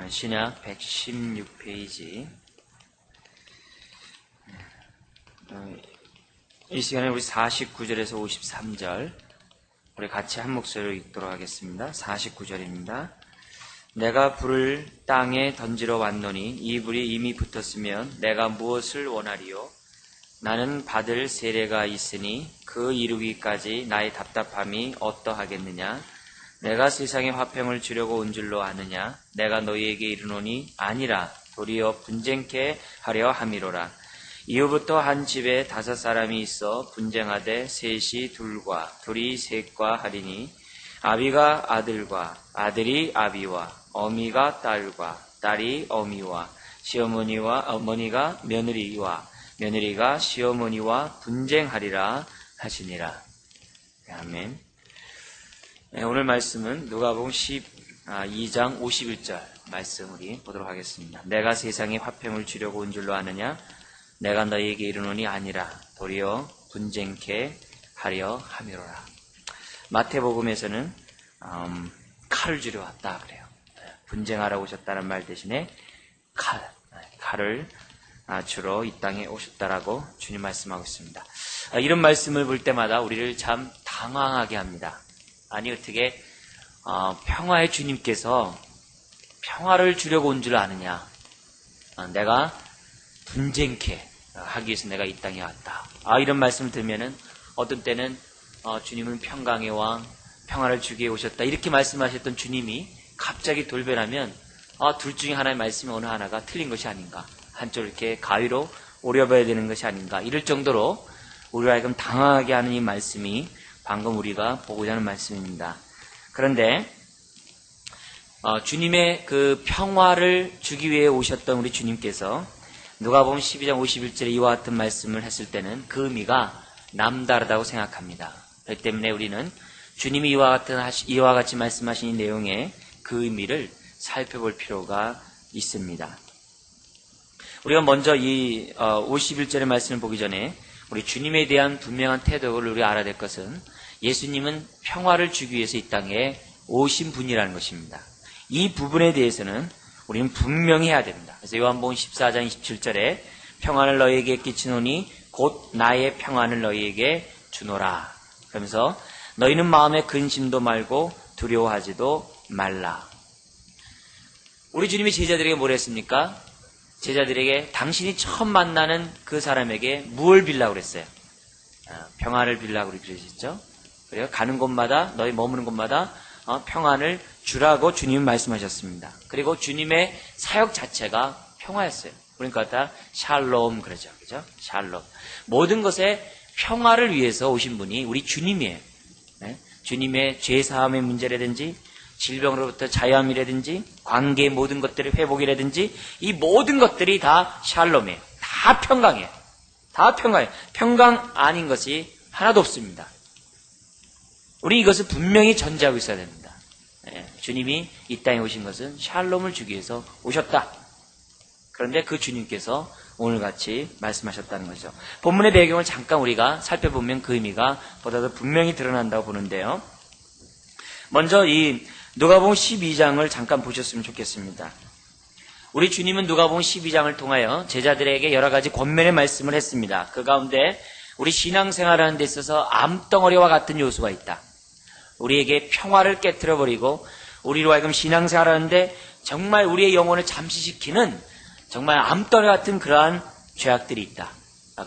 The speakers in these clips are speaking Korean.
신약 116페이지. 이 시간에 우리 49절에서 53절 우리 같이 한 목소리로 읽도록 하겠습니다. 49절입니다. 내가 불을 땅에 던지러 왔노니 이 불이 이미 붙었으면 내가 무엇을 원하리요? 나는 받을 세례가 있으니 그 이루기까지 나의 답답함이 어떠하겠느냐? 내가 세상에 화평을 주려고 온 줄로 아느냐? 내가 너희에게 이르노니 아니라 도리어 분쟁케 하려 함이로라. 이후부터 한 집에 5 사람이 있어 분쟁하되 셋이 둘과 둘이 셋과 하리니 아비가 아들과 아들이 아비와 어미가 딸과 딸이 어미와 시어머니와 어머니가 며느리와 며느리가 시어머니와 분쟁하리라 하시니라. 아멘. 오늘 말씀은 누가복음 12장 51절 말씀 우리 보도록 하겠습니다. 내가 세상에 화평을 주려고 온 줄로 아느냐? 내가 너희에게 이르노니 아니라 도리어 분쟁케 하려 함이로라. 마태복음에서는 칼을 주려 왔다 그래요. 분쟁하러 오셨다는 말 대신에 칼을 주러 이 땅에 오셨다라고 주님 말씀하고 있습니다. 이런 말씀을 볼 때마다 우리를 참 당황하게 합니다. 아니 어떻게 평화의 주님께서 평화를 주려고 온 줄 아느냐? 내가 분쟁케 하기 위해서 내가 이 땅에 왔다. 이런 말씀을 들으면은 어떤 때는 주님은 평강의 왕, 평화를 주기 위해 오셨다 이렇게 말씀하셨던 주님이 갑자기 돌변하면 둘 중에 하나의 말씀이 어느 하나가 틀린 것이 아닌가, 한쪽 이렇게 가위로 오려봐야 되는 것이 아닌가, 이럴 정도로 우리를 하여금 당황하게 하는 이 말씀이 방금 우리가 보고자 하는 말씀입니다. 그런데 주님의 그 평화를 주기 위해 오셨던 우리 주님께서 누가복음 12장 51절에 이와 같은 말씀을 했을 때는 그 의미가 남다르다고 생각합니다. 그렇기 때문에 우리는 주님이 이와 같이 말씀하신 이 내용의 그 의미를 살펴볼 필요가 있습니다. 우리가 먼저 이 51절의 말씀을 보기 전에 우리 주님에 대한 분명한 태도를 우리가 알아야 될 것은 예수님은 평화를 주기 위해서 이 땅에 오신 분이라는 것입니다. 이 부분에 대해서는 우리는 분명히 해야 됩니다. 그래서 요한복음 14장 27절에 평안을 너희에게 끼치노니 곧 나의 평안을 너희에게 주노라. 그러면서 너희는 마음에 근심도 말고 두려워하지도 말라. 우리 주님이 제자들에게 뭘 했습니까? 제자들에게 당신이 처음 만나는 그 사람에게 무엇을 빌라고 그랬어요? 평안을 빌라고 그러셨죠? 그래요? 가는 곳마다, 너희 머무는 곳마다 평안을 주라고 주님은 말씀하셨습니다. 그리고 주님의 사역 자체가 평화였어요. 그러니까 다 샬롬 그러죠. 그죠? 샬롬. 모든 것에 평화를 위해서 오신 분이 우리 주님이에요. 네? 주님의 죄사함의 문제라든지 질병으로부터 자유함이라든지 관계의 모든 것들의 회복이라든지 이 모든 것들이 다 샬롬이에요. 다 평강이에요. 다 평강이에요. 평강 아닌 것이 하나도 없습니다. 우리 이것을 분명히 전제하고 있어야 됩니다. 주님이 이 땅에 오신 것은 샬롬을 주기 위해서 오셨다. 그런데 그 주님께서 오늘같이 말씀하셨다는 거죠. 본문의 배경을 잠깐 우리가 살펴보면 그 의미가 보다 더 분명히 드러난다고 보는데요. 먼저 이 누가복음 12장을 잠깐 보셨으면 좋겠습니다. 우리 주님은 누가복음 12장을 통하여 제자들에게 여러 가지 권면의 말씀을 했습니다. 그 가운데 우리 신앙생활하는 데 있어서 암덩어리와 같은 요소가 있다. 우리에게 평화를 깨트려버리고 우리로 하여금 신앙생활하는데 정말 우리의 영혼을 잠시시키는 정말 암덩어리 같은 그러한 죄악들이 있다.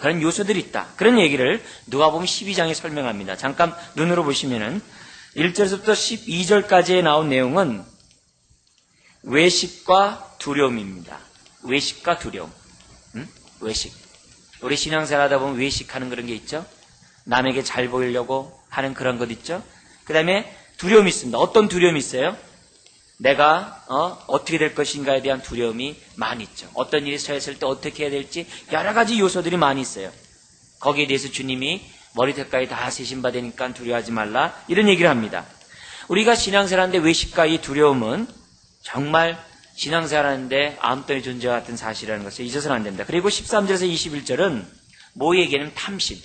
그런 요소들이 있다. 그런 얘기를 누가복음 12장에 설명합니다. 잠깐 눈으로 보시면은 1절에서부터 12절까지에 나온 내용은 외식과 두려움입니다. 외식과 두려움. 외식. 우리 신앙생활 하다 보면 외식하는 그런 게 있죠. 남에게 잘 보이려고 하는 그런 것 있죠. 그 다음에 두려움이 있습니다. 어떤 두려움이 있어요? 내가 어떻게 될 것인가에 대한 두려움이 많이 있죠. 어떤 일이 처했을 때 어떻게 해야 될지 여러 가지 요소들이 많이 있어요. 거기에 대해서 주님이 머리끝까지 다 세신받으니까 두려워하지 말라 이런 얘기를 합니다. 우리가 신앙생활하는데 외식과 이 두려움은 정말 신앙생활하는데 암덩이 존재와 같은 사실이라는 것을 잊어서는 안 됩니다. 그리고 13절에서 21절은 뭐에게는 탐심.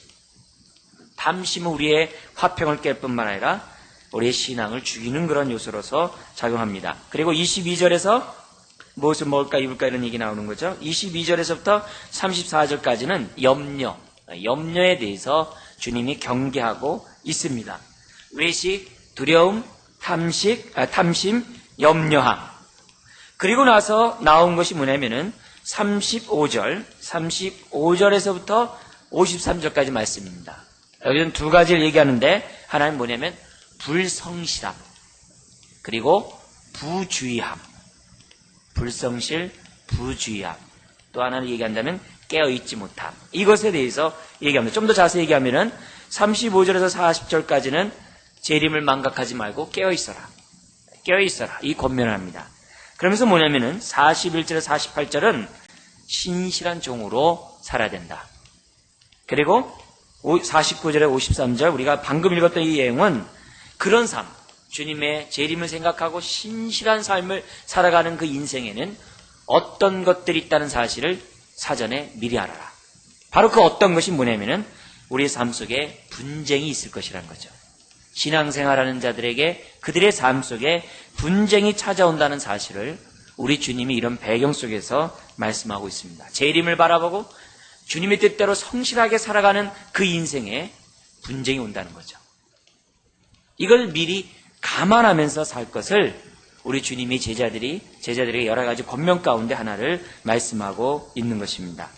탐심은 우리의 화평을 깰 뿐만 아니라 우리의 신앙을 죽이는 그런 요소로서 작용합니다. 그리고 22절에서 무엇을 먹을까 입을까 이런 얘기 나오는 거죠. 22절에서부터 34절까지는 염려에 대해서 주님이 경계하고 있습니다. 외식, 두려움, 탐심, 염려함. 그리고 나서 나온 것이 뭐냐면은 35절에서부터 53절까지 말씀입니다. 여기는 두 가지를 얘기하는데 하나는 뭐냐면 불성실함 그리고 부주의함. 불성실, 부주의함. 또 하나를 얘기한다면 깨어있지 못함. 이것에 대해서 얘기합니다. 좀 더 자세히 얘기하면은 35절에서 40절까지는 재림을 망각하지 말고 깨어있어라. 이 권면을 합니다. 그러면서 뭐냐면은 41절에서 48절은 신실한 종으로 살아야 된다. 그리고 49절에 53절 우리가 방금 읽었던 이 내용은 그런 삶, 주님의 재림을 생각하고 신실한 삶을 살아가는 그 인생에는 어떤 것들이 있다는 사실을 사전에 미리 알아라. 바로 그 어떤 것이 뭐냐면은 우리의 삶 속에 분쟁이 있을 것이라는 거죠. 신앙생활하는 자들에게 그들의 삶 속에 분쟁이 찾아온다는 사실을 우리 주님이 이런 배경 속에서 말씀하고 있습니다. 재림을 바라보고 주님의 뜻대로 성실하게 살아가는 그 인생에 분쟁이 온다는 거죠. 이걸 미리 감안하면서 살 것을 우리 주님이 제자들에게 여러 가지 권면 가운데 하나를 말씀하고 있는 것입니다.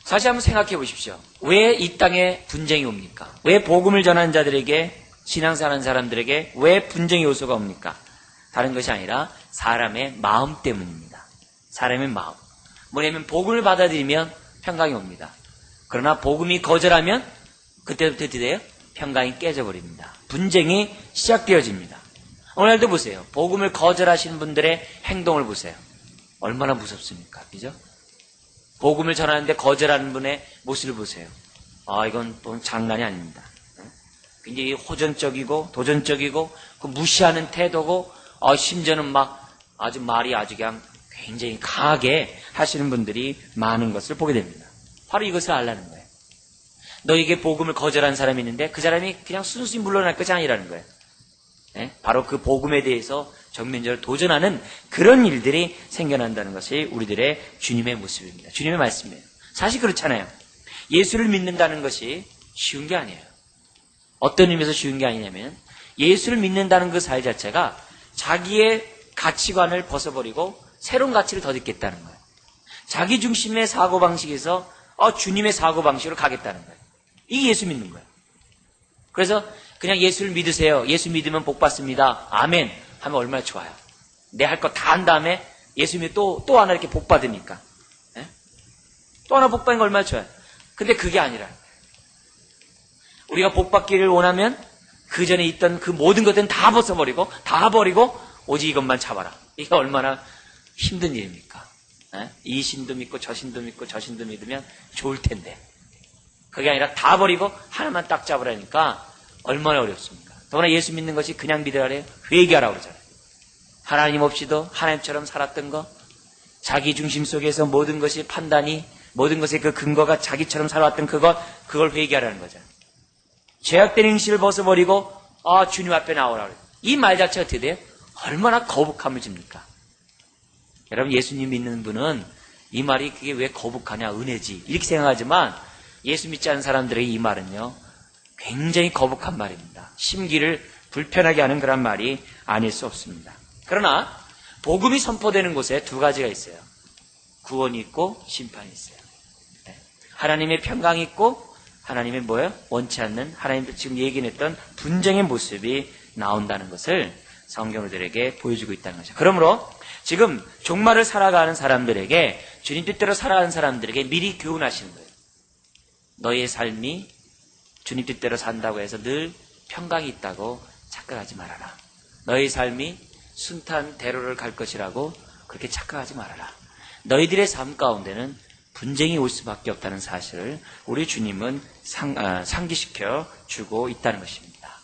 다시 한번 생각해 보십시오. 왜 이 땅에 분쟁이 옵니까? 왜 복음을 전하는 자들에게, 신앙생활하는 사람들에게 왜 분쟁의 요소가 옵니까? 다른 것이 아니라 사람의 마음 때문입니다. 사람의 마음. 뭐냐면 복음을 받아들이면 평강이 옵니다. 그러나 복음이 거절하면 그때부터 어떻게 돼요? 평강이 깨져버립니다. 분쟁이 시작되어집니다. 오늘도 보세요. 복음을 거절하시는 분들의 행동을 보세요. 얼마나 무섭습니까? 그죠? 복음을 전하는데 거절하는 분의 모습을 보세요. 이건 또 장난이 아닙니다. 굉장히 호전적이고 도전적이고 그 무시하는 태도고 심지어는 아주 말이 아주 그냥 굉장히 강하게 하시는 분들이 많은 것을 보게 됩니다. 바로 이것을 알라는 거예요. 너에게 복음을 거절한 사람이 있는데 그 사람이 그냥 순순히 물러날 것이 아니라는 거예요. 바로 그 복음에 대해서 정면적으로 도전하는 그런 일들이 생겨난다는 것이 우리들의 주님의 모습입니다. 주님의 말씀이에요. 사실 그렇잖아요. 예수를 믿는다는 것이 쉬운 게 아니에요. 어떤 의미에서 쉬운 게 아니냐면 예수를 믿는다는 그 사회 자체가 자기의 가치관을 벗어버리고 새로운 가치를 덧입겠다는 거예요. 자기 중심의 사고방식에서 주님의 사고방식으로 가겠다는 거예요. 이게 예수 믿는 거예요. 그래서 그냥 예수를 믿으세요. 예수 믿으면 복 받습니다. 아멘 하면 얼마나 좋아요. 내 할 거 다 한 다음에 예수 믿으면 또 하나 이렇게 복 받으니까. 또 하나 복 받는 거 얼마나 좋아요. 근데 그게 아니라 우리가 복 받기를 원하면 그 전에 있던 그 모든 것들은 다 벗어버리고 다 버리고 오직 이것만 잡아라. 이게 얼마나 힘든 일입니까? 이 신도 믿고 저 신도 믿고 저 신도 믿으면 좋을 텐데 그게 아니라 다 버리고 하나만 딱 잡으라니까 얼마나 어렵습니까? 더구나 예수 믿는 것이 그냥 믿으라래요. 회개하라고 그러잖아요. 하나님 없이도 하나님처럼 살았던 거, 자기 중심 속에서 모든 것이 판단이, 모든 것의 그 근거가 자기처럼 살아왔던 그걸 회개하라는 거잖아요. 죄악된 행실을 벗어버리고 주님 앞에 나오라고 그래요. 이 말 자체가 어떻게 돼요? 얼마나 거북함을 줍니까? 여러분 예수님 믿는 분은 이 말이 그게 왜 거북하냐 은혜지 이렇게 생각하지만 예수 믿지 않은 사람들의 이 말은요 굉장히 거북한 말입니다. 심기를 불편하게 하는 그런 말이 아닐 수 없습니다. 그러나 복음이 선포되는 곳에 두 가지가 있어요. 구원이 있고 심판이 있어요. 하나님의 평강이 있고 하나님의 뭐예요? 원치 않는 하나님도 지금 얘기했던 분쟁의 모습이 나온다는 것을 성경들에게 보여주고 있다는 거죠. 그러므로 지금 종말을 살아가는 사람들에게 주님 뜻대로 살아가는 사람들에게 미리 교훈하시는 거예요. 너의 삶이 주님 뜻대로 산다고 해서 늘 평강이 있다고 착각하지 말아라. 너의 삶이 순탄 대로를 갈 것이라고 그렇게 착각하지 말아라. 너희들의 삶 가운데는 분쟁이 올 수밖에 없다는 사실을 우리 주님은 상기시켜 주고 있다는 것입니다.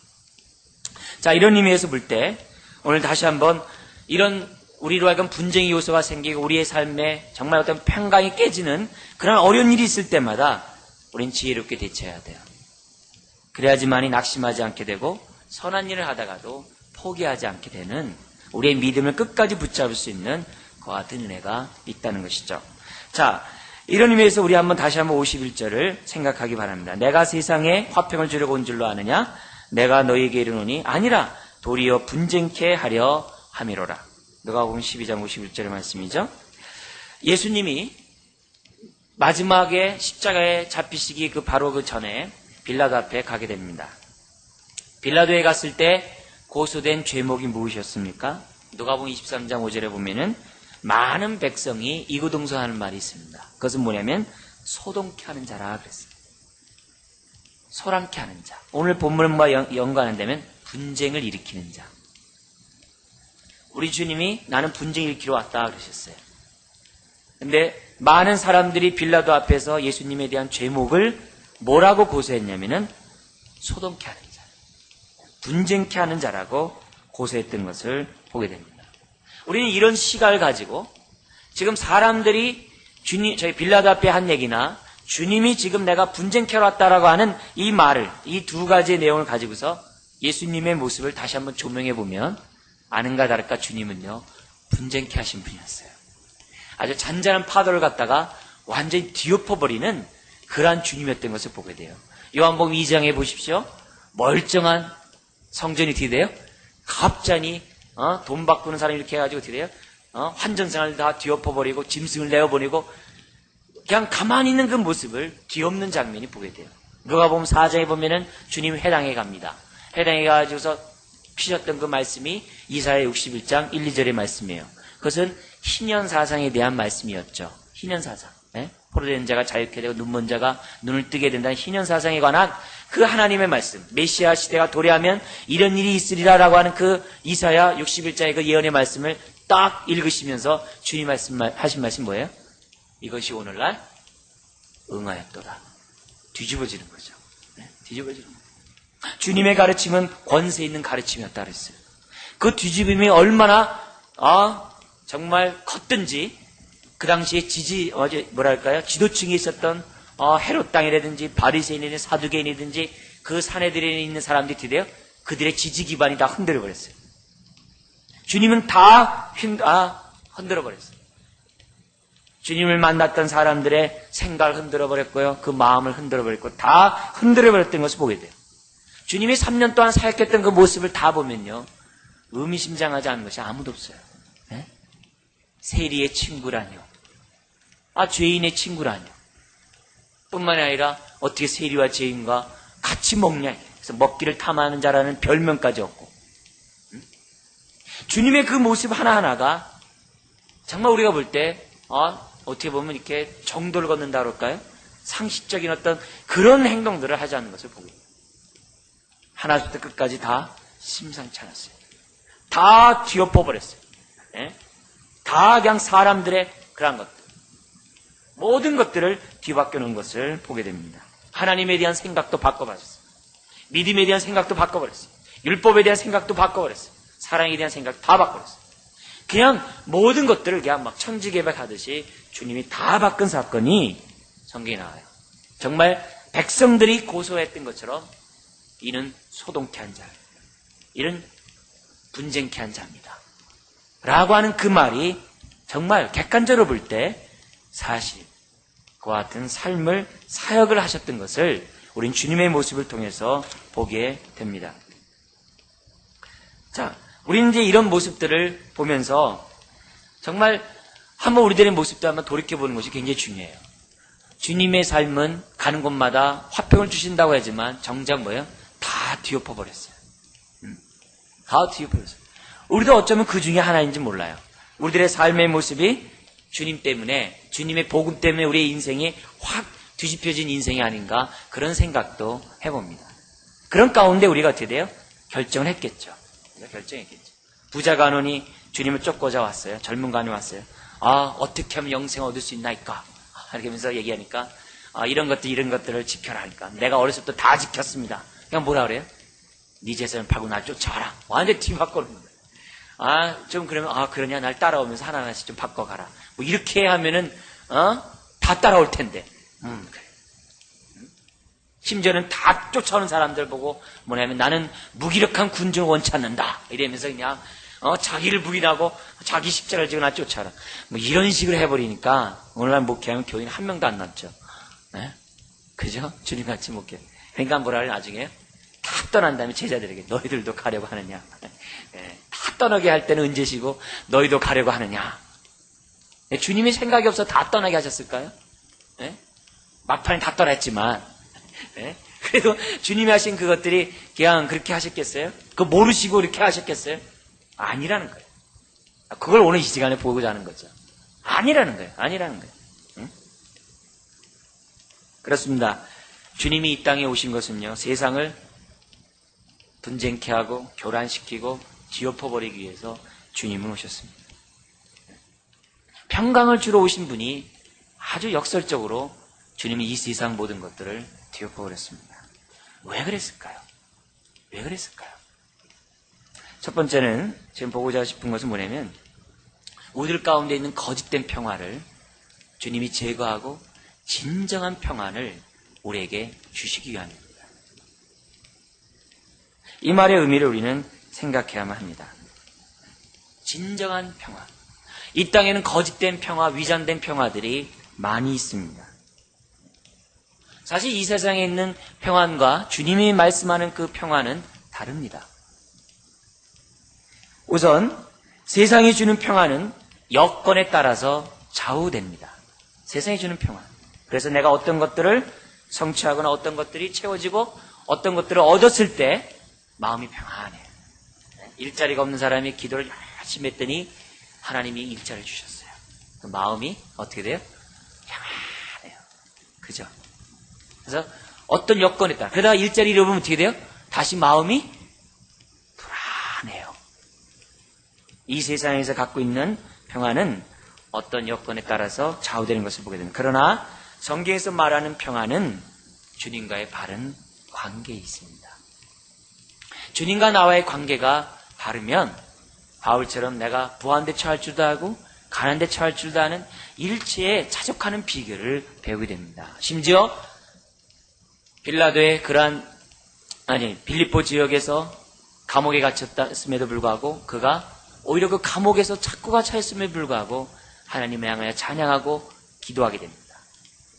자, 이런 의미에서 볼 때 오늘 다시 한번 이런 우리로 하여금 분쟁의 요소가 생기고 우리의 삶에 정말 어떤 평강이 깨지는 그런 어려운 일이 있을 때마다 우린 지혜롭게 대처해야 돼요. 그래야지만이 낙심하지 않게 되고 선한 일을 하다가도 포기하지 않게 되는 우리의 믿음을 끝까지 붙잡을 수 있는 그와 같은 은혜가 있다는 것이죠. 자, 이런 의미에서 우리 다시 한번 51절을 생각하기 바랍니다. 내가 세상에 화평을 주려고 온 줄로 아느냐? 내가 너희에게 이르노니 아니라 도리어 분쟁케 하려 함이로라. 누가복음 12장 51절의 말씀이죠. 예수님이 마지막에 십자가에 잡히시기 바로 그 전에 빌라도 앞에 가게 됩니다. 빌라도에 갔을 때 고소된 죄목이 무엇이었습니까? 누가복음 23장 5절에 보면은 많은 백성이 이구동성하는 말이 있습니다. 그것은 뭐냐면 소동케 하는 자라 그랬어요. 소란케 하는 자. 오늘 본문과 연관한다면 분쟁을 일으키는 자. 우리 주님이 나는 분쟁 일으키러 왔다 그러셨어요. 근데 많은 사람들이 빌라도 앞에서 예수님에 대한 죄목을 뭐라고 고소했냐면은 소동케 하는 자, 분쟁케 하는 자라고 고소했던 것을 보게 됩니다. 우리는 이런 시각을 가지고 지금 사람들이 저희 빌라도 앞에 한 얘기나 주님이 지금 내가 분쟁케 왔다라고 하는 이 말을, 이 두 가지의 내용을 가지고서 예수님의 모습을 다시 한번 조명해 보면 아는가 다를까 주님은요 분쟁케 하신 분이었어요. 아주 잔잔한 파도를 갖다가 완전히 뒤엎어버리는 그러한 주님이었던 것을 보게 돼요. 요한복음 2장에 보십시오. 멀쩡한 성전이 어떻게 돼요? 갑자기 돈 바꾸는 사람이 이렇게 해가지고 어떻게 돼요? 환전상을 다 뒤엎어버리고 짐승을 내어버리고 그냥 가만히 있는 그 모습을 뒤엎는 장면이 보게 돼요. 누가복음 4장에 보면은 주님 회당에 갑니다. 회당에 가지고서 피셨던 그 말씀이 이사야 61장 1, 2절의 말씀이에요. 그것은 희년사상에 대한 말씀이었죠. 희년사상. 포로된 자가 자유케 되고 눈먼 자가 눈을 뜨게 된다는 희년사상에 관한 그 하나님의 말씀, 메시아 시대가 도래하면 이런 일이 있으리라라고 하는 그 이사야 61장의 그 예언의 말씀을 딱 읽으시면서 주님 하신 말씀 뭐예요? 이것이 오늘날 응하였도다. 뒤집어지는 거죠. 뒤집어지는 거예요. 주님의 가르침은 권세 있는 가르침이었다 그랬어요. 그 뒤집음이 얼마나 정말 컸든지 그 당시에 지도층에 있었던 헤롯 땅이라든지 바리새인이든 사두개인이든지 그 사내들에 있는 사람들이 드디어 그들의 지지 기반이 다 흔들어 버렸어요. 주님은 다 흔들어 버렸어요. 주님을 만났던 사람들의 생각을 흔들어 버렸고요. 그 마음을 흔들어 버렸고 다 흔들어 버렸던 것을 보게 돼요. 주님이 3년 동안 사역했던 그 모습을 다 보면요. 의미심장하지 않은 것이 아무도 없어요. 세리의 친구라뇨. 죄인의 친구라뇨. 뿐만이 아니라 어떻게 세리와 죄인과 같이 먹냐. 그래서 먹기를 탐하는 자라는 별명까지 얻고. 주님의 그 모습 하나하나가 정말 우리가 볼 때 어떻게 보면 이렇게 정도를 걷는다 그럴까요? 상식적인 어떤 그런 행동들을 하지 않는 것을 보게 됩니다. 하나부터 끝까지 다 심상치 않았어요. 다 뒤엎어버렸어요. 다 그냥 사람들의 그런 것들. 모든 것들을 뒤바꿔 놓은 것을 보게 됩니다. 하나님에 대한 생각도 바꿔버렸어요. 믿음에 대한 생각도 바꿔버렸어요. 율법에 대한 생각도 바꿔버렸어요. 사랑에 대한 생각 다 바꿔버렸어요. 그냥 모든 것들을 그냥 막 천지개벽하듯이 주님이 다 바꾼 사건이 성경에 나와요. 정말 백성들이 고소했던 것처럼 이는 소동케 한 자, 이는 분쟁케 한 자입니다. 라고 하는 그 말이 정말 객관적으로 볼 때 사실 그와 같은 삶을 사역을 하셨던 것을 우린 주님의 모습을 통해서 보게 됩니다. 자, 우리는 이제 이런 모습들을 보면서 정말 한번 우리들의 모습도 한번 돌이켜보는 것이 굉장히 중요해요. 주님의 삶은 가는 곳마다 화평을 주신다고 하지만 정작 뭐예요? 다 뒤엎어버렸어요. 다 뒤엎어버렸어요. 우리도 어쩌면 그 중에 하나인지 몰라요. 우리들의 삶의 모습이 주님 때문에, 주님의 복음 때문에 우리의 인생이 확 뒤집혀진 인생이 아닌가 그런 생각도 해봅니다. 그런 가운데 우리가 어떻게 돼요? 결정을 했겠죠. 우리가 결정했겠죠. 부자 간원이 주님을 쫓고자 왔어요. 젊은 간원이 왔어요. 어떻게 하면 영생을 얻을 수 있나이까? 이렇게 하면서 얘기하니까 이런 것들을 지켜라 하니까 내가 어렸을 때 다 지켰습니다. 그냥 뭐라 그래요? 네 재산을 팔고 날 쫓아와라. 완전히 뒤바꿔놓는 거예요. 좀 그러면 그러냐 날 따라오면서 하나하나씩 좀 바꿔가라. 뭐 이렇게 하면은 다 따라올 텐데. 그래. 심지어는 다 쫓아오는 사람들 보고 뭐냐면 나는 무기력한 군중을 원치 않는다. 이러면서 그냥 자기를 부인하고 자기 십자가를 지고 나 쫓아라. 뭐 이런 식으로 해버리니까 오늘날 목회하면 교인 한 명도 안 남죠. 네? 그죠? 주님 같이 목회. 그러니까 뭐라 그래 나중에 다 떠난 다음에 제자들에게 너희들도 가려고 하느냐. 네. 다 떠나게 할 때는 은제시고 너희도 가려고 하느냐. 네? 주님이 생각이 없어 다 떠나게 하셨을까요? 네? 막판에 다 떠났지만 네? 그래도 주님이 하신 그것들이 그냥 그렇게 하셨겠어요? 그거 모르시고 이렇게 하셨겠어요? 아니라는 거예요. 그걸 오늘 이 시간에 보고자 하는 거죠. 아니라는 거예요. 아니라는 거예요. 응? 그렇습니다. 주님이 이 땅에 오신 것은요, 세상을 분쟁케 하고 교란시키고 뒤엎어버리기 위해서 주님은 오셨습니다. 평강을 주러 오신 분이 아주 역설적으로 주님이 이 세상 모든 것들을 뒤엎어버렸습니다. 왜 그랬을까요? 왜 그랬을까요? 첫 번째는 지금 보고자 싶은 것은 뭐냐면 우리들 가운데 있는 거짓된 평화를 주님이 제거하고 진정한 평안을 우리에게 주시기 위함입니다. 이 말의 의미를 우리는 생각해야만 합니다. 진정한 평화. 이 땅에는 거짓된 평화, 위장된 평화들이 많이 있습니다. 사실 이 세상에 있는 평안과 주님이 말씀하는 그 평안은 다릅니다. 우선 세상이 주는 평안은 여건에 따라서 좌우됩니다. 세상이 주는 평안. 그래서 내가 어떤 것들을 성취하거나 어떤 것들이 채워지고 어떤 것들을 얻었을 때 마음이 평안해요. 일자리가 없는 사람이 기도를 열심히 했더니 하나님이 일자리를 주셨어요. 그 마음이 어떻게 돼요? 평안해요. 그죠? 그래서 어떤 여건에 따라 그러다가 일자리를 잃어보면 어떻게 돼요? 다시 마음이 불안해요. 이 세상에서 갖고 있는 평안은 어떤 여건에 따라서 좌우되는 것을 보게 됩니다. 그러나 성경에서 말하는 평안은 주님과의 바른 관계에 있습니다. 주님과 나와의 관계가 바르면 바울처럼 내가 부한 데 처할 줄도 알고 가난 데 처할 줄도 아는 일체에 차족하는 비결을 배우게 됩니다. 심지어 빌립보 지역에서 감옥에 갇혔음에도 불구하고 그가 오히려 그 감옥에서 착고가 차였음에도 불구하고 하나님을 향하여 찬양하고 기도하게 됩니다.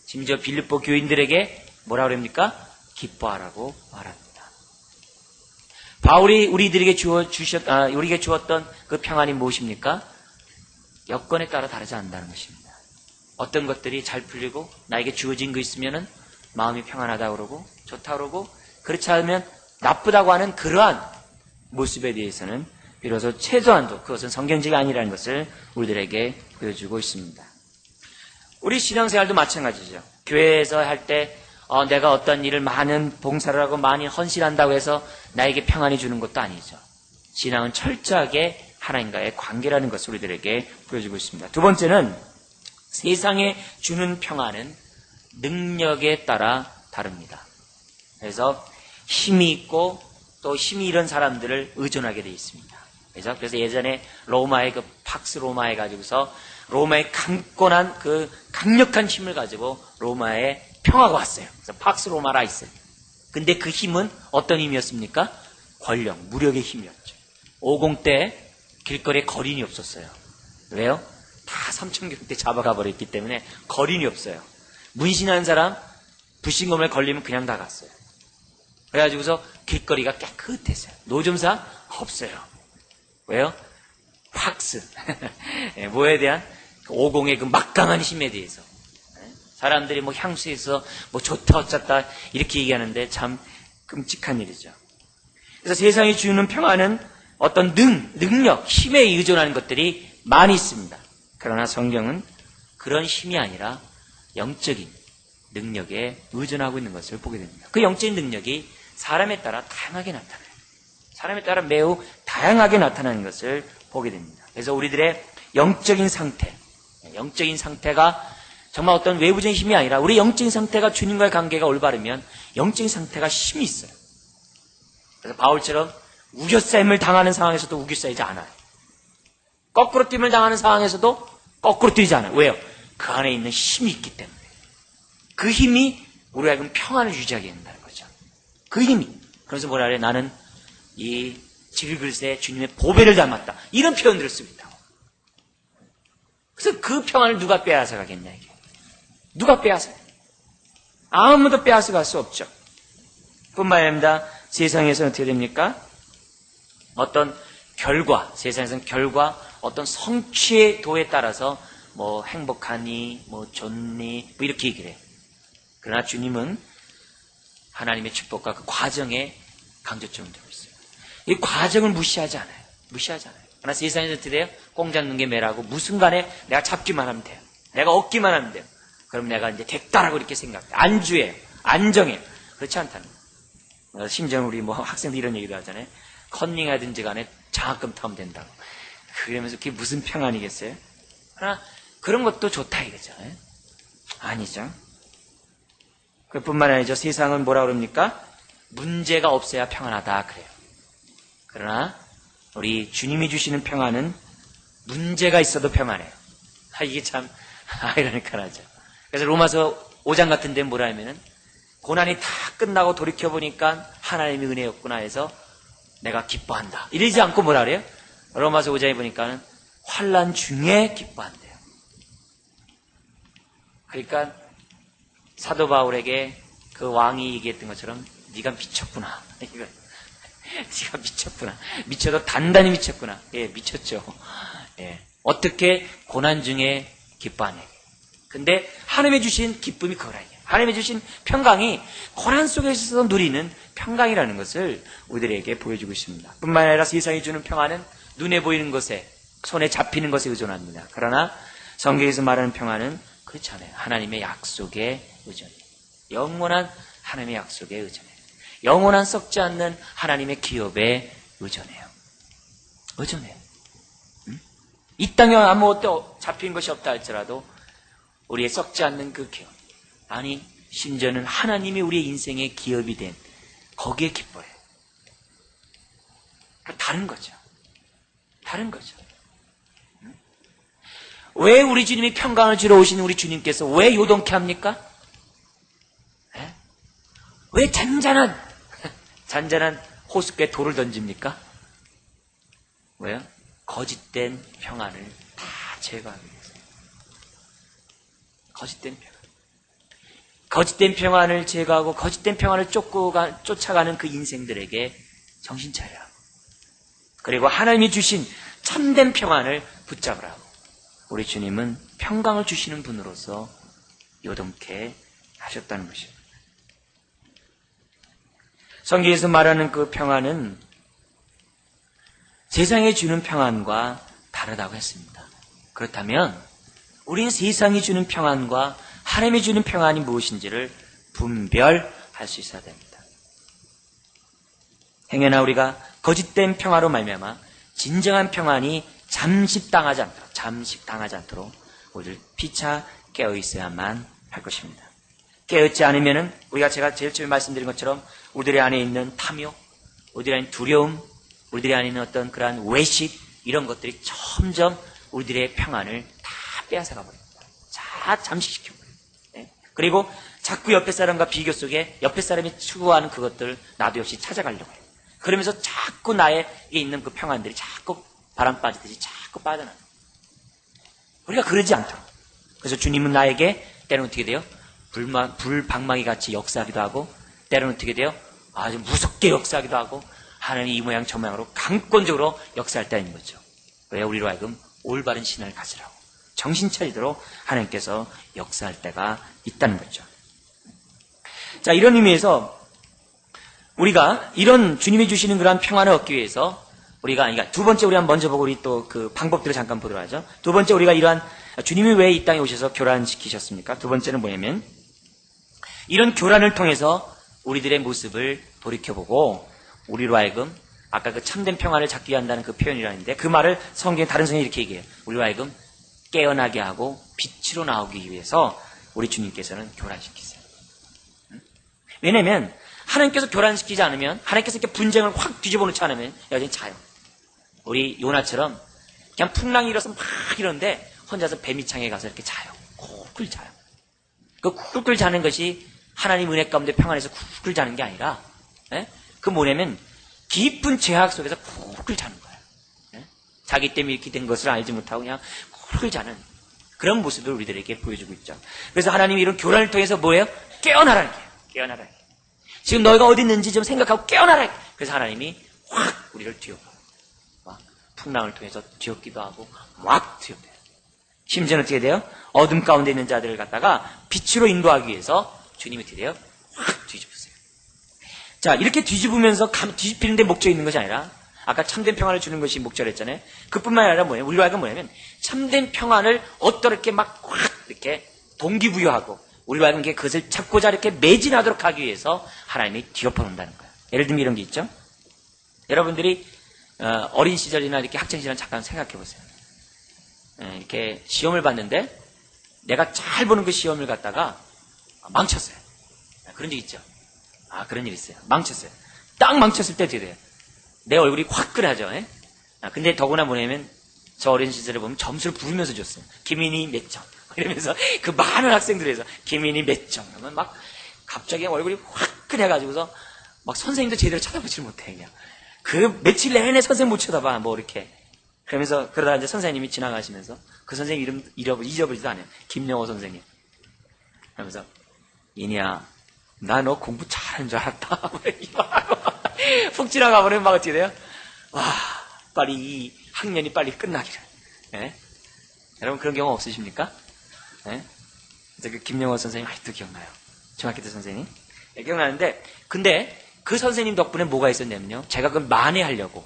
심지어 빌립보 교인들에게 뭐라고 그럽니까? 기뻐하라고 말합니다. 바울이 우리에게 주었던 그 평안이 무엇입니까? 여건에 따라 다르지 않는다는 것입니다. 어떤 것들이 잘 풀리고 나에게 주어진 거 있으면은 마음이 평안하다고 그러고 좋다고 그러고 그렇지 않으면 나쁘다고 하는 그러한 모습에 대해서는 비로소 최소한도 그것은 성경적이 아니라는 것을 우리들에게 보여주고 있습니다. 우리 신앙생활도 마찬가지죠. 교회에서 할 때 내가 어떤 일을 많은 봉사를 하고 많이 헌신한다고 해서 나에게 평안이 주는 것도 아니죠. 신앙은 철저하게 하나님과의 관계라는 것을 우리들에게 보여주고 있습니다. 두 번째는 세상에 주는 평안은 능력에 따라 다릅니다. 그래서 힘이 있고 또 힘이 이런 사람들을 의존하게 되어 있습니다. 그래서 예전에 로마의 그 팍스 로마에 가지고서 로마의 강권한 그 강력한 힘을 가지고 로마에 평화가 왔어요. 그래서 팍스 로마라 있어요. 근데 그 힘은 어떤 힘이었습니까? 권력, 무력의 힘이었죠. 50 때 길거리에 거린이 없었어요. 왜요? 다 삼천경 때 잡아가 버렸기 때문에 거린이 없어요. 문신한 사람 불신검에 걸리면 그냥 다 갔어요. 그래가지고서 길거리가 깨끗했어요. 노점사 없어요. 왜요? 팍스. 뭐에 대한 50의 그 막강한 힘에 대해서. 사람들이 뭐 향수에서 뭐 좋다 어쩌다 이렇게 얘기하는데 참 끔찍한 일이죠. 그래서 세상이 주는 평안은 어떤 능력, 힘에 의존하는 것들이 많이 있습니다. 그러나 성경은 그런 힘이 아니라 영적인 능력에 의존하고 있는 것을 보게 됩니다. 그 영적인 능력이 사람에 따라 다양하게 나타나요. 사람에 따라 매우 다양하게 나타나는 것을 보게 됩니다. 그래서 우리들의 영적인 상태가 정말 어떤 외부적인 힘이 아니라 우리 영적인 상태가 주님과의 관계가 올바르면 영적인 상태가 힘이 있어요. 그래서 바울처럼 우겨싸임을 당하는 상황에서도 우겨싸이지 않아요. 거꾸로 뛰임을 당하는 상황에서도 거꾸로 뛰지 않아요. 왜요? 그 안에 있는 힘이 있기 때문에. 그 힘이 우리가 평안을 유지하게 된다는 거죠. 그 힘이. 그래서 뭐라 그래? 나는 이 질글세 주님의 보배를 담았다. 이런 표현들을 쓰고 있다고. 그래서 그 평안을 누가 빼앗아 가겠냐, 이게. 누가 빼앗아요? 아무도 빼앗아 갈 수 없죠. 뿐만 아니라 세상에서는 어떻게 됩니까? 어떤 결과, 세상에서는 결과, 어떤 성취의 도에 따라서 뭐 행복하니, 뭐 좋니, 뭐 이렇게 얘기를 해요. 그러나 주님은 하나님의 축복과 그 과정에 강조점을 두고 있어요. 이 과정을 무시하지 않아요. 무시하지 않아요. 그러나 세상에서 어떻게 돼요? 공 잡는 게 매라고 무슨 간에 내가 잡기만 하면 돼요. 내가 얻기만 하면 돼요. 그럼 내가 이제 됐다라고 이렇게 생각해요. 안주해요. 안정해요. 그렇지 않다는 거예요. 심지어 우리 뭐 학생들 이런 얘기도 하잖아요. 컨닝하든지 간에 장학금 타면 된다고. 그러면서 그게 무슨 평안이겠어요? 그러나 그런 것도 좋다 이거죠. 아니죠. 그뿐만 아니죠. 세상은 뭐라 그럽니까? 문제가 없어야 평안하다 그래요. 그러나 우리 주님이 주시는 평안은 문제가 있어도 평안해요. 이게 참 아이러니컬하죠. 그래서 로마서 5장 같은 데는 뭐라 하면은 고난이 다 끝나고 돌이켜보니까 하나님의 은혜였구나 해서 내가 기뻐한다. 이러지 않고 뭐라 그래요? 로마서 5장에 보니까는 환난 중에 기뻐한대요. 그러니까 사도 바울에게 그 왕이 얘기했던 것처럼 네가 미쳤구나. 네가 미쳤구나. 미쳐도 단단히 미쳤구나. 예, 미쳤죠. 예. 어떻게 고난 중에 기뻐하냐. 근데 하나님이 주신 기쁨이 그거라요. 하나님이 주신 평강이 고난 속에서 누리는 평강이라는 것을 우리들에게 보여주고 있습니다. 뿐만 아니라 세상이 주는 평안은 눈에 보이는 것에, 손에 잡히는 것에 의존합니다. 그러나 성경에서 말하는 평안은 그렇지 않아요. 하나님의 약속에 의존해요. 영원한 하나님의 약속에 의존해요. 영원한 썩지 않는 하나님의 기업에 의존해요. 의존해요. 이 땅에 아무것도 잡힌 것이 없다 할지라도 우리의 썩지 않는 그 기업, 아니 심지어는 하나님이 우리의 인생의 기업이 된 거기에 기뻐해요. 다른 거죠. 다른 거죠. 왜 우리 주님이 평강을 주러 오신 우리 주님께서 왜 요동케 합니까? 네? 왜 잔잔한 호숫가에 돌을 던집니까? 왜요? 거짓된 평안을 다 제거하기 위해서. 거짓된 평안. 거짓된 평안을 제거하고 거짓된 평안을 쫓아가는 그 인생들에게 정신 차려라. 그리고 하나님이 주신 참된 평안을 붙잡으라고. 우리 주님은 평강을 주시는 분으로서 요동케 하셨다는 것입니다. 성경에서 말하는 그 평안은 세상에 주는 평안과 다르다고 했습니다. 그렇다면 우리는 세상이 주는 평안과 하나님이 주는 평안이 무엇인지를 분별할 수 있어야 됩니다. 행여나 우리가 거짓된 평화로 말미암아 진정한 평안이 잠식당하지 않도록 우리를 피차 깨어 있어야만 할 것입니다. 깨어있지 않으면은 제가 제일 처음에 말씀드린 것처럼 우리들의 안에 있는 탐욕, 우리들의 안에 있는 두려움, 우리들의 안에 있는 어떤 그러한 외식 이런 것들이 점점 우리들의 평안을 다 빼앗아가 버립니다. 다 잠식시켜 버려요. 네? 그리고 자꾸 옆에 사람과 비교 속에 옆에 사람이 추구하는 그것들 나도 역시 찾아가려고 해요. 그러면서 자꾸 나에게 있는 그 평안들이 자꾸 바람 빠지듯이 자꾸 빠져나가요. 우리가 그러지 않도록. 그래서 주님은 나에게 때로는 어떻게 돼요? 불방망이 같이 역사하기도 하고 때로는 어떻게 돼요? 아주 무섭게 역사하기도 하고 하나님이 이 모양 저 모양으로 강권적으로 역사할 때 있는 거죠. 왜 우리로 하여금 올바른 신앙을 가지라고 정신 차리도록 하나님께서 역사할 때가 있다는 거죠. 자, 이런 의미에서 우리가 이런 주님이 주시는 그러한 평안을 얻기 위해서 그러니까 두 번째 우리가 먼저 보고 우리 또 그 방법들을 잠깐 보도록 하죠. 두 번째 우리가 이러한 주님이 왜 이 땅에 오셔서 교란시키셨습니까? 두 번째는 뭐냐면 이런 교란을 통해서 우리들의 모습을 돌이켜보고 우리로 하여금 아까 그 참된 평안을 찾기 위한다는 그 표현이라는데 그 말을 성경에 다른 성경이 이렇게 얘기해요. 우리로 하여금 깨어나게 하고 빛으로 나오기 위해서 우리 주님께서는 교란시키세요. 왜냐면 하나님께서 교란시키지 않으면 하나님께서 이렇게 분쟁을 확 뒤집어 놓지 않으면 여전히 자요. 우리 요나처럼 그냥 풍랑이 일어서 막 이러는데 혼자서 뱀이창에 가서 이렇게 자요. 쿨쿨 자요. 그 쿨쿨 자는 것이 하나님 은혜 가운데 평안에서 쿨쿨 자는 게 아니라 그 뭐냐면 깊은 죄악 속에서 푹을 자는 거예요. 예? 자기 때문에 이렇게 된 것을 알지 못하고 그냥 푹을 자는 그런 모습을 우리들에게 보여주고 있죠. 그래서 하나님이 이런 교란을 통해서 뭐예요? 깨어나라는 거예요. 깨어나라. 지금 너희가 어디 있는지 좀 생각하고 깨어나라. 그래서 하나님이 확 우리를 뒤엎어요. 막 풍랑을 통해서 뒤엎기도 하고 막 뒤엎어요. 심지어는 어떻게 돼요? 어둠 가운데 있는 자들을 갖다가 빛으로 인도하기 위해서 주님이 어떻게 돼요? 확 뒤집으세요. 자, 이렇게 뒤집으면서 뒤집히는 데 목적이 있는 것이 아니라 아까 참된 평안을 주는 것이 목적이었잖아요. 그뿐만 아니라 뭐예요? 우리가 하여금 뭐냐면 참된 평안을 어떻게 막 확 이렇게 동기부여하고 우리가 하여금 그것을 찾고자 이렇게 매진하도록 하기 위해서 하나님이 뒤엎어 놓는다는 거예요. 예를 들면 이런 게 있죠. 여러분들이 어린 시절이나 이렇게 학창 시절 잠깐 생각해 보세요. 이렇게 시험을 봤는데 내가 잘 보는 그 시험을 갖다가 망쳤어요. 그런 적 있죠. 그런 일 있어요. 망쳤어요. 딱 망쳤을 때 어떻게 돼요? 내 얼굴이 화끈하죠. 근데 더구나 뭐냐면 저 어린 시절에 보면 점수를 부르면서 줬어요. 김인희 몇 점. 이러면서 그 많은 학생들에서 김인희 몇 점. 그러면 막 갑자기 얼굴이 화끈해가지고서 막 선생님도 제대로 쳐다보지를 못해. 그냥. 그 며칠 내내 선생님 못 쳐다봐. 뭐 이렇게. 그러면서 그러다 이제 선생님이 지나가시면서 그 선생님 이름 잊어버리지도 않아요. 김영호 선생님. 그러면서 인희야 나 너 공부 잘하는 줄 알았다. 푹 지나가 버리면 막 어떻게 돼요? 와 빨리 이 학년이 빨리 끝나기를. 네? 여러분 그런 경험 없으십니까? 네? 그래서 그 김영호 선생님 아직도 기억나요. 중학교 때 선생님. 네, 기억나는데 근데 그 선생님 덕분에 뭐가 있었냐면요. 제가 그걸 만회하려고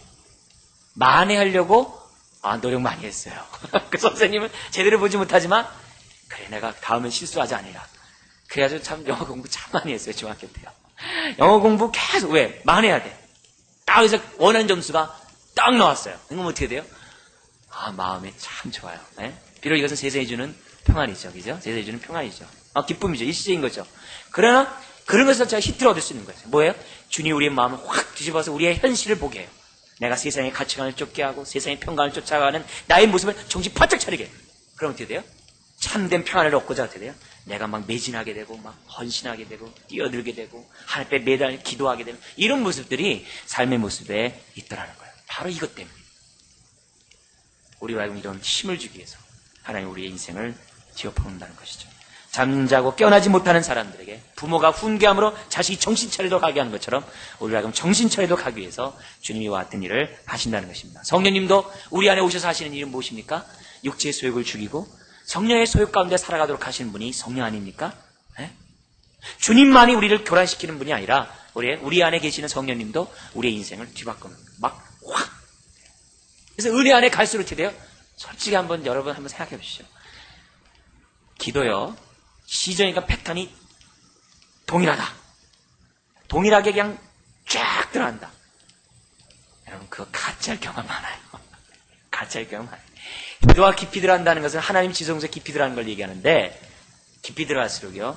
노력 많이 했어요. 그 선생님은 제대로 보지 못하지만 그래 내가 다음엔 실수하지 않으라. 그래가지고 참 영어 공부 참 많이 했어요. 중학교 때요. 영어 공부 계속 왜? 만회해야 돼. 딱 그래서 원하는 점수가 딱 나왔어요. 그럼 어떻게 돼요? 마음이 참 좋아요. 네? 비록 이것은 세상이 주는 평안이죠. 그죠? 세상이 주는 평안이죠. 기쁨이죠. 일시적인 거죠. 그러나 그런 것을 제가 히트를 얻을 수 있는 거죠. 뭐예요? 주님 우리의 마음을 확 뒤집어서 우리의 현실을 보게 해요. 내가 세상의 가치관을 쫓게 하고 세상의 평강을 쫓아가는 나의 모습을 정신 바짝 차리게 해요. 그럼 어떻게 돼요? 참된 평안을 얻고자 어떻게 돼요? 내가 막 매진하게 되고 막 헌신하게 되고 뛰어들게 되고 하나님 앞에 매달 기도하게 되는 이런 모습들이 삶의 모습에 있더라는 거예요. 바로 이것 때문에 우리와 하여금 이런 힘을 주기 위해서 하나님 우리의 인생을 뒤엎어놓는다는 것이죠. 잠자고 깨어나지 못하는 사람들에게 부모가 훈계함으로 자식이 정신 차리도록 하게 하는 것처럼 우리가 그럼 정신 차리도록 하기 위해서 주님이 같은 일을 하신다는 것입니다. 성령님도 우리 안에 오셔서 하시는 일은 무엇입니까? 육체의 소욕을 죽이고 성령의 소욕 가운데 살아가도록 하시는 분이 성령 아닙니까? 네? 주님만이 우리를 교란시키는 분이 아니라 우리 안에 계시는 성령님도 우리의 인생을 뒤바꾸는 막 확. 그래서 은혜 안에 갈수록 어떻게 돼요? 솔직히 여러분 한번 생각해 보시죠. 기도요. 시전이니까 패턴이 동일하다. 동일하게 그냥 쫙 들어간다. 여러분 그거 가짜일 경우가 많아요. 가짜일 경우가 많아요. 기도가 깊이 들어간다는 것은 하나님 지성소에 깊이 들어가는 걸 얘기하는데 깊이 들어갈수록요.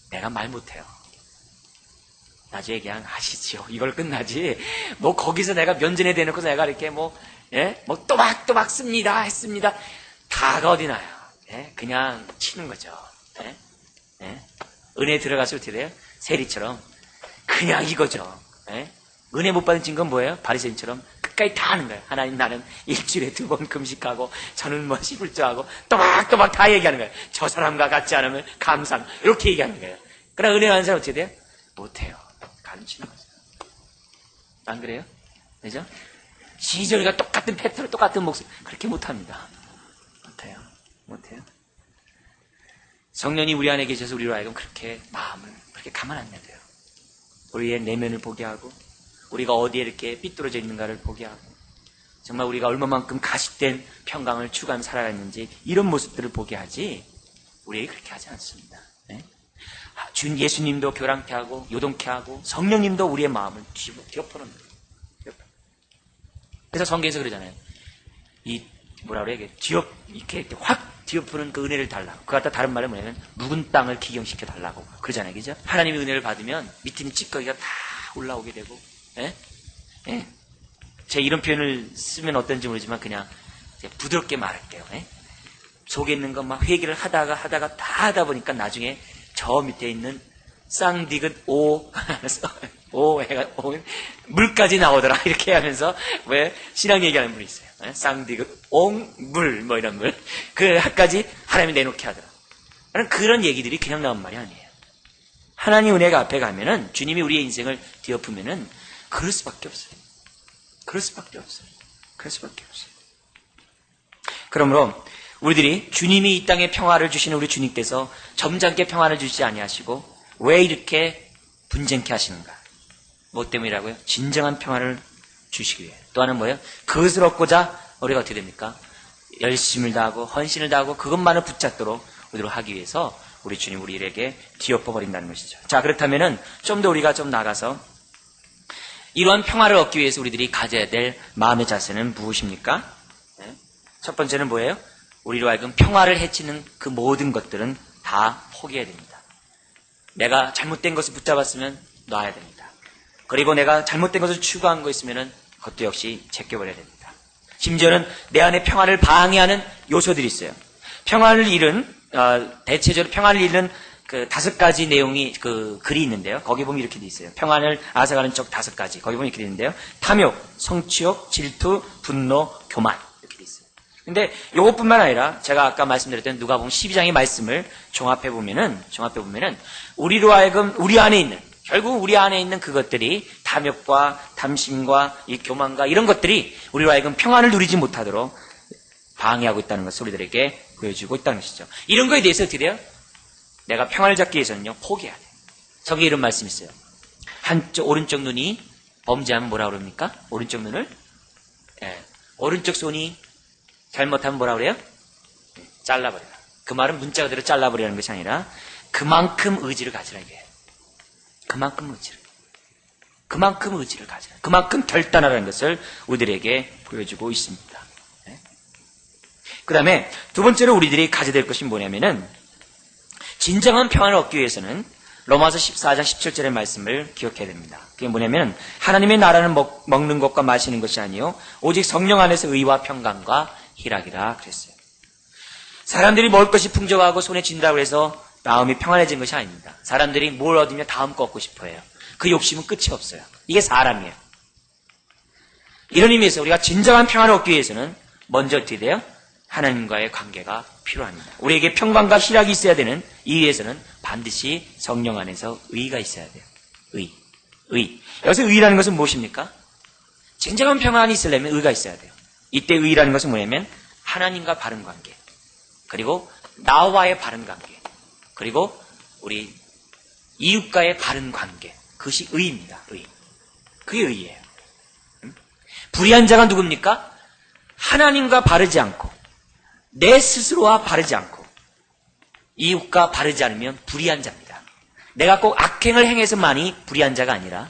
내가 말 못해요. 나중에 그냥 하시지요. 이걸 끝나지. 뭐 거기서 내가 면전에 대놓고 내가 이렇게 뭐 또박또박 씁니다. 했습니다. 다가 어디 나요. 그냥 치는 거죠. 은혜 들어가서 어떻게 돼요? 세리처럼 그냥 이거죠. 은혜 못 받은 증거는 뭐예요? 바리새인처럼 끝까지 다 하는 거예요. 하나님 나는 일주일에 2번 금식하고 저는 뭐 11조하고 또박또박 다 얘기하는 거예요. 저 사람과 같지 않으면 감상 이렇게 얘기하는 거예요. 그러나 은혜 받는 사람 어떻게 돼요? 못해요. 가르치는 거죠. 안 그래요? 그죠? 시절과 똑같은 패턴 똑같은 목소리 그렇게 못합니다. 못해요. 성령이 우리 안에 계셔서 우리로 하여금 그렇게 마음을 그렇게 가만 안 놔둬요. 우리의 내면을 보게 하고 우리가 어디에 이렇게 삐뚤어져 있는가를 보게 하고 정말 우리가 얼마만큼 가식된 평강을 추구하며 살아갔는지 이런 모습들을 보게 하지 우리에게 그렇게 하지 않습니다. 준 예수님도 교랑케 하고 요동케 하고 성령님도 우리의 마음을 뒤엎어놓는 거예요. 그래서 성경에서 그러잖아요. 이렇게 확 뒤엎는 그 은혜를 달라고. 그 갖다 다른 말은 뭐냐면 묵은 땅을 기경시켜 달라고 그러잖아요. 그죠? 하나님의 은혜를 받으면 밑에 찌꺼기가 다 올라오게 되고 제 이런 표현을 쓰면 어떤지 모르지만 그냥 부드럽게 말할게요. 속에 있는 것 막 회개를 하다가 다 하다 보니까 나중에 저 밑에 있는 쌍디귿 오 물까지 나오더라. 이렇게 하면서, 왜, 신앙 얘기하는 분이 있어요. 쌍디귿, 물, 뭐 이런 물. 그까지 하나님이 내놓게 하더라. 그런 얘기들이 그냥 나온 말이 아니에요. 하나님 은혜가 앞에 가면은, 주님이 우리의 인생을 뒤엎으면은, 그럴 수밖에 없어요. 그럴 수밖에 없어요. 그럴 수밖에 없어요. 그러므로, 우리들이 주님이 이 땅에 평화를 주시는 우리 주님께서 점잖게 평화를 주시지 아니하시고, 왜 이렇게 분쟁케 하시는가? 뭐 때문이라고요? 진정한 평화를 주시기 위해. 또 하나는 뭐예요? 그것을 얻고자 우리가 어떻게 됩니까? 열심을 다하고 헌신을 다하고 그것만을 붙잡도록 우리로 하기 위해서 우리 주님 우리에게 뒤엎어 버린다는 것이죠. 자, 그렇다면은 좀 더 우리가 좀 나가서 이러한 평화를 얻기 위해서 우리들이 가져야 될 마음의 자세는 무엇입니까? 네? 첫 번째는 뭐예요? 우리로 하여금 평화를 해치는 그 모든 것들은 다 포기해야 됩니다. 내가 잘못된 것을 붙잡았으면 놔야 됩니다. 그리고 내가 잘못된 것을 추구한 거 있으면은 그것도 역시 제껴버려야 됩니다. 심지어는 내 안에 평화를 방해하는 요소들이 있어요. 평화를 잃은 대체적으로 평화를 잃는 그 5가지 내용이 글이 있는데요. 거기 보면 이렇게 돼 있어요. 평안을 앗아가는 쪽 5가지. 거기 보면 이렇게 돼 있는데요. 탐욕, 성취욕, 질투, 분노, 교만 이렇게 돼 있어요. 근데 이것뿐만 아니라 제가 아까 말씀드렸던 누가복음 12장의 말씀을 종합해 보면은 우리로 하여금 우리 안에 있는 결국 우리 안에 있는 그것들이 탐욕과 탐심과 이 교만과 이런 것들이 우리로 하여금 평안을 누리지 못하도록 방해하고 있다는 것을 우리들에게 보여주고 있다는 것이죠. 이런 거에 대해서 어떻게 돼요? 내가 평안을 잡기 위해서는요, 포기해야 돼. 저기 이런 말씀이 있어요. 오른쪽 눈이 범죄하면 뭐라 그럽니까? 오른쪽 눈을? 오른쪽 손이 잘못하면 뭐라 그래요? 잘라버려라. 그 말은 문자 그대로 잘라버리라는 것이 아니라 그만큼 의지를 가지라 이게. 그만큼 의지를 가지라. 그만큼 결단하라는 것을 우리들에게 보여주고 있습니다. 그 다음에 두 번째로 우리들이 가져야 될 것이 뭐냐면은 진정한 평안을 얻기 위해서는 로마서 14장 17절의 말씀을 기억해야 됩니다. 그게 뭐냐면 하나님의 나라는 먹는 것과 마시는 것이 아니요 오직 성령 안에서 의와 평강과 희락이라 그랬어요. 사람들이 먹을 것이 풍족하고 손에 쥔다고 해서 마음이 평안해진 것이 아닙니다. 사람들이 뭘 얻으면 다음 거 얻고 싶어 해요. 그 욕심은 끝이 없어요. 이게 사람이에요. 이런 의미에서 우리가 진정한 평안을 얻기 위해서는 먼저 어떻게 돼요? 하나님과의 관계가 필요합니다. 우리에게 평강과 희락이 있어야 되는 이유에서는 반드시 성령 안에서 의가 있어야 돼요. 의. 여기서 의라는 것은 무엇입니까? 진정한 평안이 있으려면 의가 있어야 돼요. 이때 의라는 것은 뭐냐면 하나님과 바른 관계, 그리고 나와의 바른 관계, 그리고 우리 이웃과의 바른 관계. 그것이 의입니다. 그게 의예요. 불의한 자가 누굽니까? 하나님과 바르지 않고 내 스스로와 바르지 않고 이웃과 바르지 않으면 불의한 자입니다. 내가 꼭 악행을 행해서만이 불의한 자가 아니라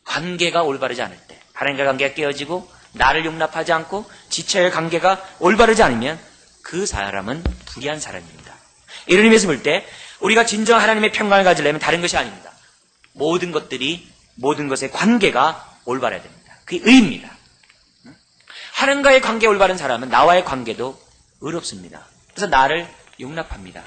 관계가 올바르지 않을 때 하나님과 관계가 깨어지고 나를 용납하지 않고 지체의 관계가 올바르지 않으면 그 사람은 불의한 사람입니다. 이런 의미에서 볼 때 우리가 진정 하나님의 평강을 가지려면 다른 것이 아닙니다. 모든 것의 관계가 올바라야 됩니다. 그게 의입니다. 하나님과의 관계 올바른 사람은 나와의 관계도 의롭습니다. 그래서 나를 용납합니다.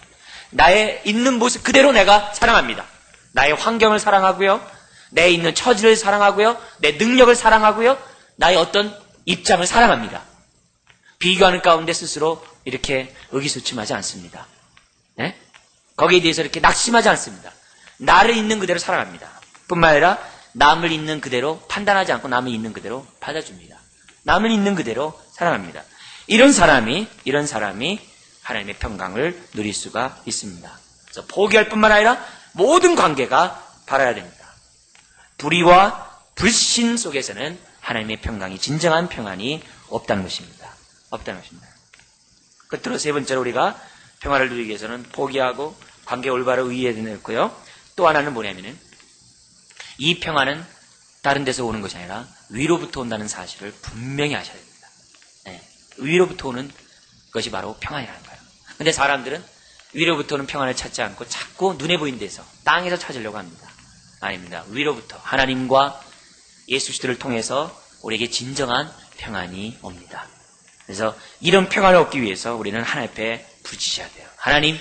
나의 있는 모습 그대로 내가 사랑합니다. 나의 환경을 사랑하고요. 내 있는 처지를 사랑하고요. 내 능력을 사랑하고요. 나의 어떤 입장을 사랑합니다. 비교하는 가운데 스스로 이렇게 의기소침하지 않습니다. 네? 거기에 대해서 이렇게 낙심하지 않습니다. 나를 있는 그대로 사랑합니다. 뿐만 아니라 남을 있는 그대로 판단하지 않고 남을 있는 그대로 받아줍니다. 남을 있는 그대로 사랑합니다. 이런 사람이 하나님의 평강을 누릴 수가 있습니다. 그래서 포기할 뿐만 아니라 모든 관계가 바라야 됩니다. 불의와 불신 속에서는 하나님의 평강이 진정한 평안이 없다는 것입니다. 끝으로 세 번째로 우리가 평화를 누리기 위해서는 포기하고 관계 올바로 의해야 되고요. 또 하나는 뭐냐면은 이 평화는 다른 데서 오는 것이 아니라 위로부터 온다는 사실을 분명히 아셔야 됩니다. 네. 위로부터 오는 것이 바로 평안이라는 거예요. 근데 사람들은 위로부터 오는 평안을 찾지 않고 자꾸 눈에 보이는 데서 땅에서 찾으려고 합니다. 아닙니다. 위로부터 하나님과 예수 그리스도를 통해서 우리에게 진정한 평안이 옵니다. 그래서 이런 평안을 얻기 위해서 우리는 하나님 앞에 부르짖어야 돼요. 하나님,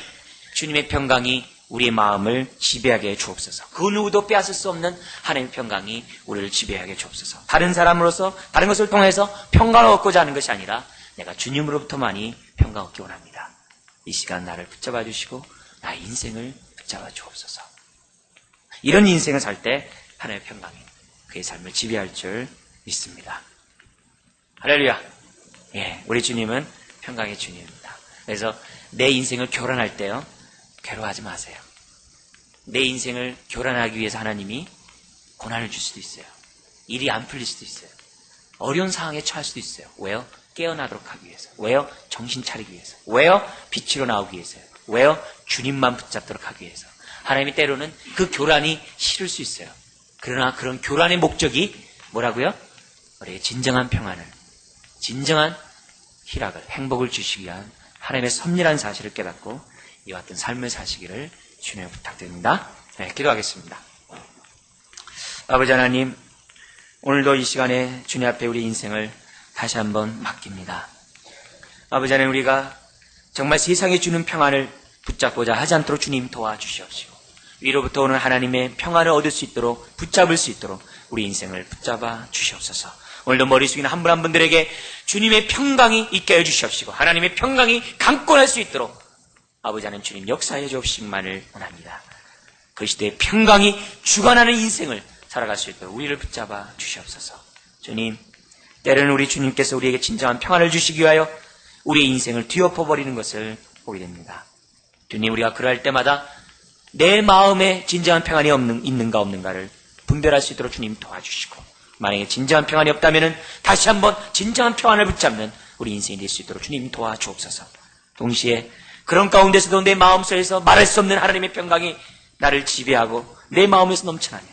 주님의 평강이 우리의 마음을 지배하게 해 주옵소서. 그 누구도 빼앗을 수 없는 하나님의 평강이 우리를 지배하게 해 주옵소서. 다른 사람으로서 다른 것을 통해서 평강을 얻고자 하는 것이 아니라 내가 주님으로부터만이 평강 얻기 원합니다. 이 시간 나를 붙잡아 주시고 나의 인생을 붙잡아 주옵소서. 이런 인생을 살 때 하나님의 평강이 그의 삶을 지배할 줄 믿습니다. 할렐루야. 예, 우리 주님은 평강의 주님입니다. 그래서 내 인생을 교란할 때요, 괴로워하지 마세요. 내 인생을 교란하기 위해서 하나님이 고난을 줄 수도 있어요. 일이 안 풀릴 수도 있어요. 어려운 상황에 처할 수도 있어요. 왜요? 깨어나도록 하기 위해서. 왜요? 정신 차리기 위해서. 왜요? 빛으로 나오기 위해서요. 왜요? 주님만 붙잡도록 하기 위해서. 하나님이 때로는 그 교란이 싫을 수 있어요. 그러나 그런 교란의 목적이 뭐라고요? 우리에게 진정한 평안을, 진정한 희락을, 행복을 주시기 위한 하나님의 섭리한 사실을 깨닫고 이와 같은 삶을 사시기를 주님 부탁드립니다. 네, 기도하겠습니다. 아버지 하나님, 오늘도 이 시간에 주님 앞에 우리 인생을 다시 한번 맡깁니다. 아버지 하나님, 우리가 정말 세상에 주는 평안을 붙잡고자 하지 않도록 주님 도와주시옵시고, 위로부터 오는 하나님의 평안을 얻을 수 있도록, 붙잡을 수 있도록 우리 인생을 붙잡아 주시옵소서. 오늘도 머리 숙이는 한 분 한 분들에게 주님의 평강이 있게 해주시옵시고, 하나님의 평강이 강권할 수 있도록 아버지 하나님 주님 역사해 주옵시기만을 원합니다. 그 시대의 평강이 주관하는 인생을 살아갈 수 있도록 우리를 붙잡아 주시옵소서. 주님, 때로는 우리 주님께서 우리에게 진정한 평안을 주시기 위하여 우리의 인생을 뒤엎어버리는 것을 보게 됩니다. 주님, 우리가 그럴 때마다 내 마음에 진정한 평안이 있는가 없는가를 분별할 수 있도록 주님 도와주시고, 만약에 진정한 평안이 없다면 다시 한번 진정한 평안을 붙잡는 우리 인생이 될 수 있도록 주님 도와주옵소서. 동시에 그런 가운데서도 내 마음속에서 말할 수 없는 하나님의 평강이 나를 지배하고 내 마음에서 넘쳐나면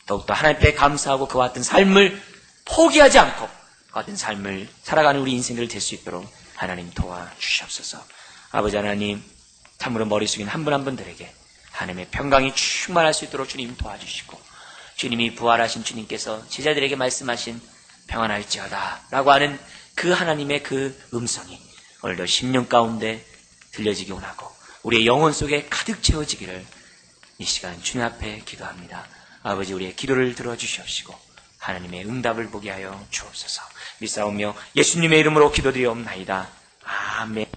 더욱더 하나님 앞에 감사하고 그와 같은 삶을 포기하지 않고 그와 같은 삶을 살아가는 우리 인생들 될 수 있도록 하나님 도와주시옵소서. 아버지 하나님, 참으로 머리 숙인 한 분 한 분들에게 하나님의 평강이 충만할 수 있도록 주님 도와주시고, 주님이 부활하신 주님께서 제자들에게 말씀하신 평안할지어다 라고 하는 그 하나님의 그 음성이 오늘도 심령 가운데 들려지기 원하고 우리의 영혼 속에 가득 채워지기를 이 시간 주님 앞에 기도합니다. 아버지, 우리의 기도를 들어주시옵시고 하나님의 응답을 보게 하여 주옵소서. 믿사오며 예수님의 이름으로 기도드리옵나이다. 아멘.